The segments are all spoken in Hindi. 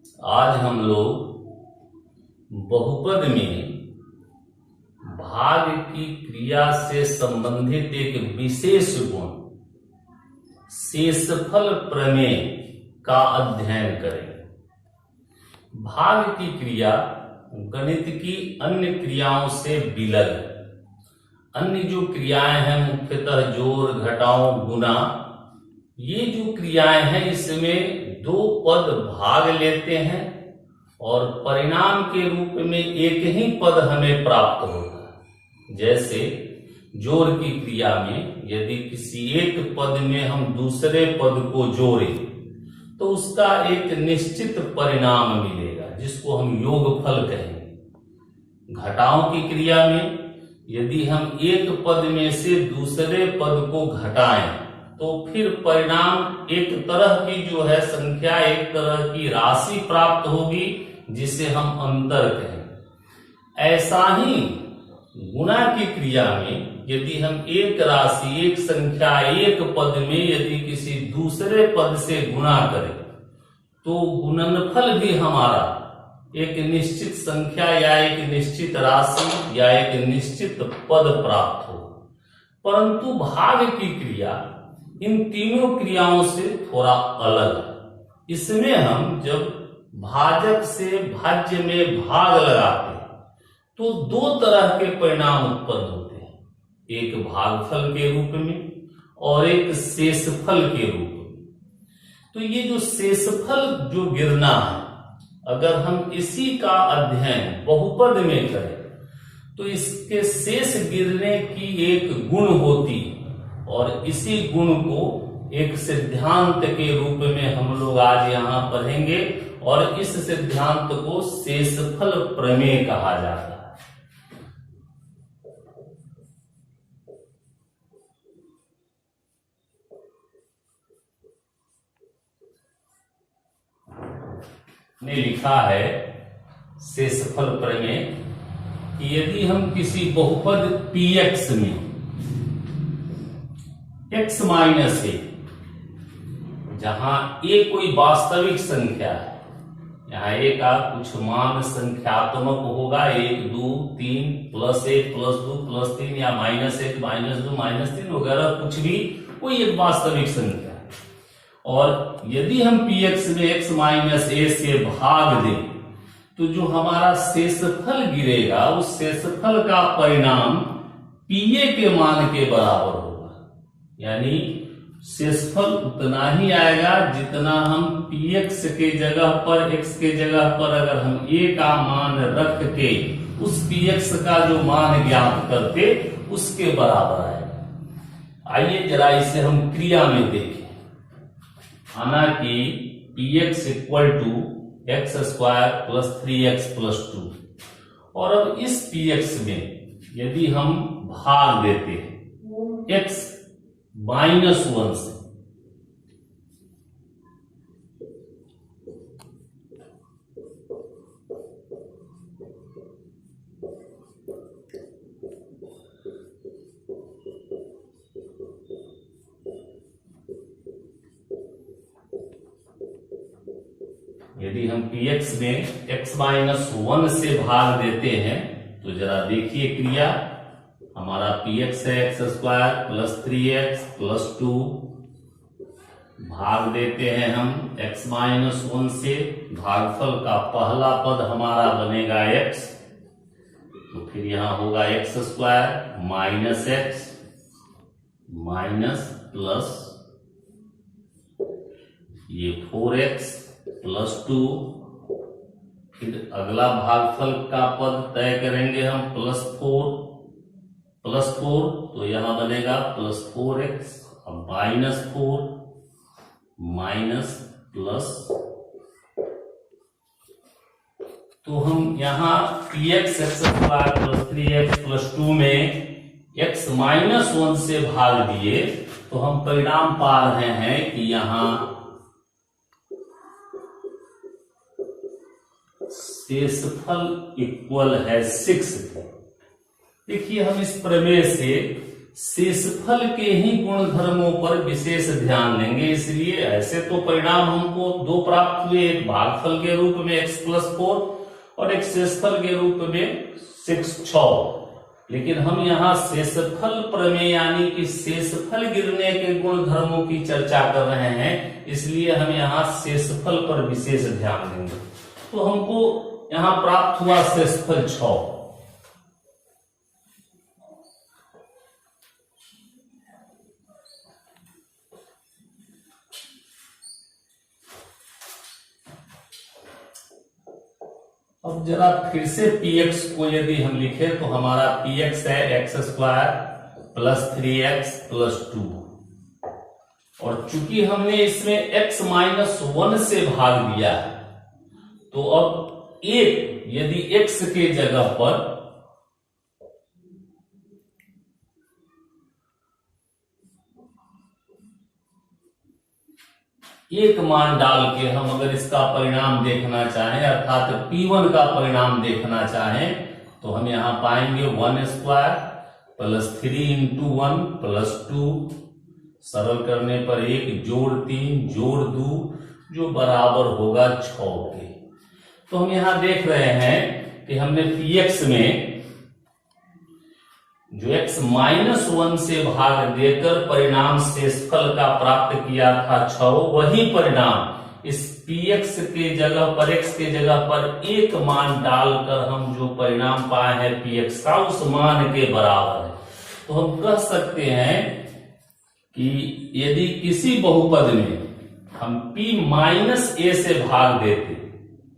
आज हम लोग बहुपद में भाग की क्रिया से संबंधित एक विशेष गुण शेषफल प्रमेय का अध्ययन करेंगे। भाग की क्रिया गणित की अन्य क्रियाओं से विलग है। अन्य जो क्रियाएं हैं मुख्यतः जोड़, घटाव, गुणा, ये जो क्रियाएं हैं इसमें दो पद भाग लेते हैं और परिणाम के रूप में एक ही पद हमें प्राप्त होता है। जैसे जोड़ की क्रिया में यदि किसी एक पद में हम दूसरे पद को जोड़ें तो उसका एक निश्चित परिणाम मिलेगा जिसको हम योगफल कहेंगे। घटाव की क्रिया में यदि हम एक पद में से दूसरे पद को घटाएं तो फिर परिणाम एक तरह की जो है संख्या, एक तरह की राशि प्राप्त होगी जिसे हम अंतर कहें। ऐसा ही गुणा की क्रिया में यदि हम एक राशि, एक संख्या, एक पद में यदि किसी दूसरे पद से गुणा करें तो गुणनफल भी हमारा एक निश्चित संख्या या एक निश्चित राशि या एक निश्चित पद प्राप्त हो। परंतु भाग की क्रिया इन तीनों क्रियाओं से थोड़ा अलग है। इसमें हम जब भाजक से भाज्य में भाग लगाते हैं तो दो तरह के परिणाम उत्पन्न होते हैं, एक भागफल के रूप में और एक शेषफल के रूप में। तो ये जो शेषफल जो गिरना है, अगर हम इसी का अध्ययन बहुपद में करें तो इसके शेष गिरने की एक गुण होती है और इसी गुण को एक सिद्धांत के रूप में हम लोग आज यहाँ पढ़ेंगे और इस सिद्धांत को शेषफल प्रमेय कहा जाता है। ने लिखा है शेषफल प्रमेय कि यदि हम किसी बहुपद px में x माइनस ए, जहां a कोई वास्तविक संख्या है, यहाँ a का कुछ मान संख्यात्मक होगा, 1, 2, 3, प्लस 1, प्लस 2, प्लस 3 या माइनस 1, माइनस 2, माइनस 3 वगैरह कुछ भी कोई एक वास्तविक संख्या है। और यदि हम px में x माइनस ए से भाग दें तो जो हमारा शेषफल गिरेगा उस शेषफल का परिणाम pa के मान के बराबर होगा। यानी शेषफल उतना ही आएगा जितना हम px के जगह पर, x के जगह पर अगर हम a का मान रख के उस px का जो मान ज्ञात करते उसके बराबर आएगा। आइए जरा इसे हम क्रिया में देखें। माना कि px equal to x square plus 3x plus 2 और अब इस px में यदि हम भाग देते हैं x माइनस 1 से, यदि हम px में x माइनस 1 से भाग देते हैं तो जरा देखिए क्रिया, हमारा px है x square plus 3x plus 2, भाग देते हैं हम x माइनस 1 से, भागफल का पहला पद हमारा बनेगा x, तो फिर यहां होगा x square minus x minus plus ये 4x प्लस 2, फिर अगला भागफल का पद तय करेंगे हम प्लस 4 तो यहां बनेगा प्लस 4x और माइनस 4 माइनस प्लस, तो हम यहां px x square plus 3x plus 2 में x माइनस 1 से भाग दिए तो हम परिणाम पा रहे हैं कि यहां शेषफल इक्वल है 6। देखिए हम इस प्रमेय से शेषफल के ही गुणधर्मों पर विशेष ध्यान देंगे। इसलिए ऐसे तो परिणाम हमको दो प्राप्त हुए, एक भागफल के रूप में x+4 और एक शेषफल के रूप में 6, लेकिन हम यहाँ शेषफल प्रमेय यानी कि शेषफल गिरने के गुणधर्मों की चर्चा कर रहे हैं, इसलिए हम यहाँ शेषफल पर विशेष ध्यान देंगे। तो हमको यहाँ प्राप्त हुआ शेषफल 6। अब जरा फिर से px को यदि हम लिखे तो हमारा px है x² + 3x + 2, और चूंकि हमने इसमें x-1 से भाग दिया है, तो अब एक यदि x के जगह पर एक मान डाल के हम अगर इसका परिणाम देखना चाहें, अर्थात P1 का परिणाम देखना चाहें, तो हम यहां पाएंगे 1² + 3 × 1 + 2, सरल करने पर 1 + 3 + 2 जो बराबर होगा 6 के। तो हम यहां देख रहे हैं कि हमने px में जो x-1 से भाग देकर परिणाम शेषफल का प्राप्त किया था 6, वही परिणाम इस px के जगह पर, x के जगह पर एक मान डालकर हम जो परिणाम पाए हैं px का, उस मान के बराबर है। तो हम कह सकते हैं कि यदि किसी बहुपद में हम p-a से भाग देते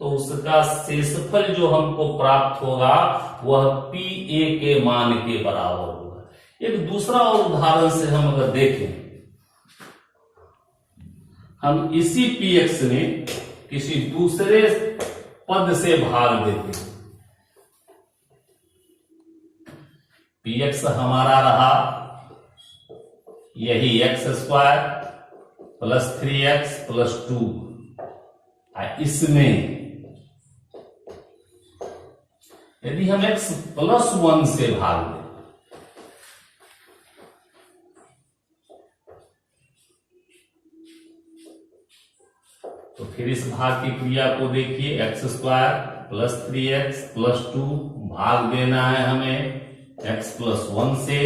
तो उसका शेषफल जो हमको प्राप्त होगा वह pa के मान के बराबर होगा। एक दूसरा और उदाहरण से हम अगर देखें, हम इसी px में किसी दूसरे पद से भाग देते, px हमारा रहा यही x² + 3x + 2, इसमें यदि हम x+1 से भाग दें, तो फिर इस भाग की क्रिया को देखिए, x² + 3x + 2 भाग देना है हमें x+1 से,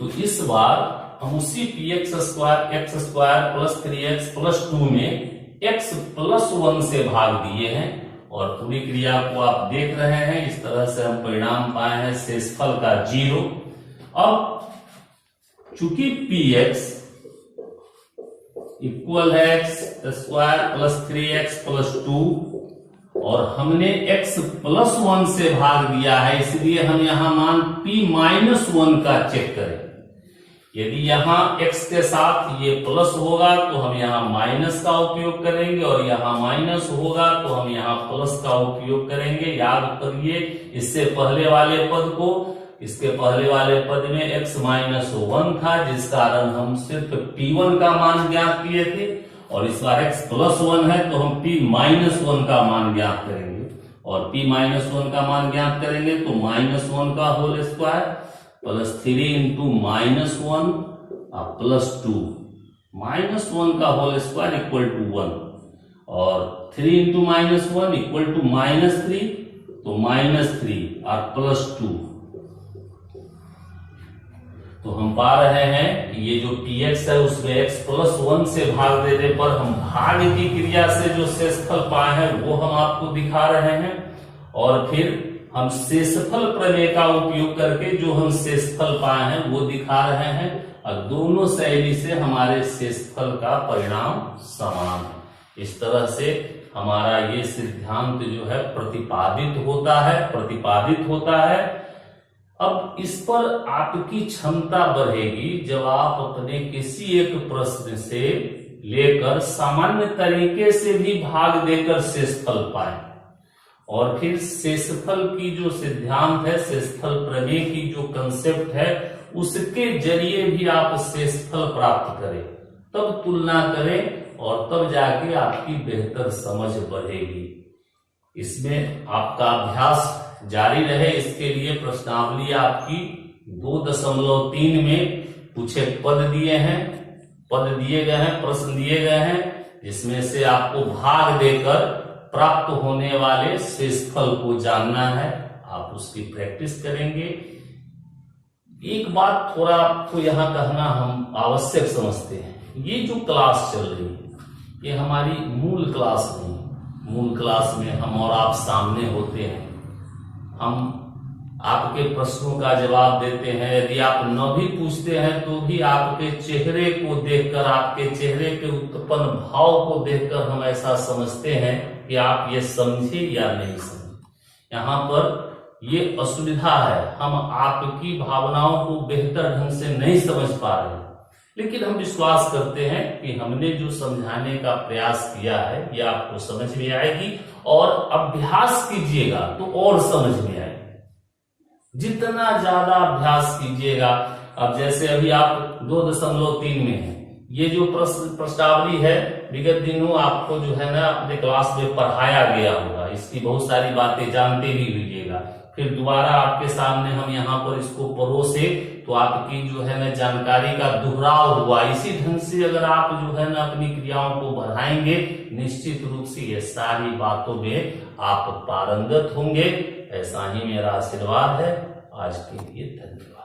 तो इस बार हम उसी px² x² + 3x + 2 में x+1 से भाग दिए हैं, और पूरी क्रिया को आप देख रहे हैं। इस तरह से हम परिणाम पाए हैं शेषफल का 0। अब चूंकि px इक्वल है x² + 3x + 2 और हमने x+1 से भाग दिया है, इसलिए हम यहां मान p-1 का चेक करें। यदि यहां x के साथ ये प्लस होगा तो हम यहां माइनस का उपयोग करेंगे, और यहां माइनस होगा तो हम यहां प्लस का उपयोग करेंगे। याद करिए इससे पहले वाले पद को, इसके पहले वाले पद में x-1 था, जिस कारण हम सिर्फ p1 का मान ज्ञात किए थे, और इस बार x+1 है तो हम p-1 का मान ज्ञात करेंगे, और p-1 का मान ज्ञात करेंगे तो -1 का होल स्क्वायर + 3 × -1 + 2, -1 का होल स्क्वायर = 1, और 3 × -1 = -3, तो -3 और +2। तो हम पा रहे हैं कि ये जो px है उसमें x+1 से भाग देने पर हम भाग की क्रिया से जो शेषफल पाए हैं वो हम आपको दिखा रहे हैं, और फिर हम शेषफल प्रमेय का उपयोग करके जो हम शेषफल पाए हैं वो दिखा रहे हैं, और दोनों शैली से हमारे शेषफल का परिणाम समान है। इस तरह से हमारा ये सिद्धांत जो है प्रतिपादित होता है। अब इस पर आपकी क्षमता बढ़ेगी जब आप अपने किसी एक प्रश्न से लेकर सामान्य तरीके से भी भाग देकर शेषफल पाए, और फिर शेषफल की जो सिद्धांत है, शेषफल प्रमेय की जो कंसेप्ट है, उसके जरिए भी आप शेषफल प्राप्त करें, तब तुलना करें और तब जाके आपकी बेहतर समझ बढ़ेगी। इसमें आपका अभ्यास जारी रहे, इसके लिए प्रश्नावली आपकी 2.3 में कुछ एक पद दिए हैं, प्रश्न दिए गए हैं, जिसमें से आपको भाग देकर प्राप्त होने वाले शेषफल को जानना है। आप उसकी प्रैक्टिस करेंगे। एक बात थोड़ा आपको यहाँ कहना हम आवश्यक समझते हैं, ये जो क्लास चल रही है ये हमारी मूल क्लास नहीं। मूल क्लास में हम और आप सामने होते हैं, हम आपके प्रश्नों का जवाब देते हैं। यदि आप न भी पूछते हैं तो भी आपके चेहरे को देखकर, आपके चेहरे के उत्पन्न भाव को देखकर हम ऐसा समझते हैं कि आप ये समझे या नहीं समझे। यहाँ पर ये असुविधा है, हम आपकी भावनाओं को बेहतर ढंग से नहीं समझ पा रहे, लेकिन हम विश्वास करते हैं कि हमने जो समझाने का प्रयास किया है ये आपको समझ में आएगी, और अभ्यास कीजिएगा तो और समझ में आएगी। जितना ज्यादा अभ्यास कीजिएगा, अब जैसे अभी आप 2.3 में है, ये जो प्रश्नावली है विगत दिनों आपको जो है ना अपने क्लास में पढ़ाया गया होगा, इसकी बहुत सारी बातें जानते भी होइएगा। फिर दोबारा आपके सामने हम यहाँ पर इसको परोसे तो आपकी जो है ना जानकारी का दोहराव हुआ। इसी ढंग से अगर आप जो है ना अपनी क्रियाओं को बढ़ाएंगे, निश्चित रूप से ये सारी बातों में आप पारंगत होंगे। ऐसा ही मेरा आशीर्वाद है। आज के लिए धन्यवाद।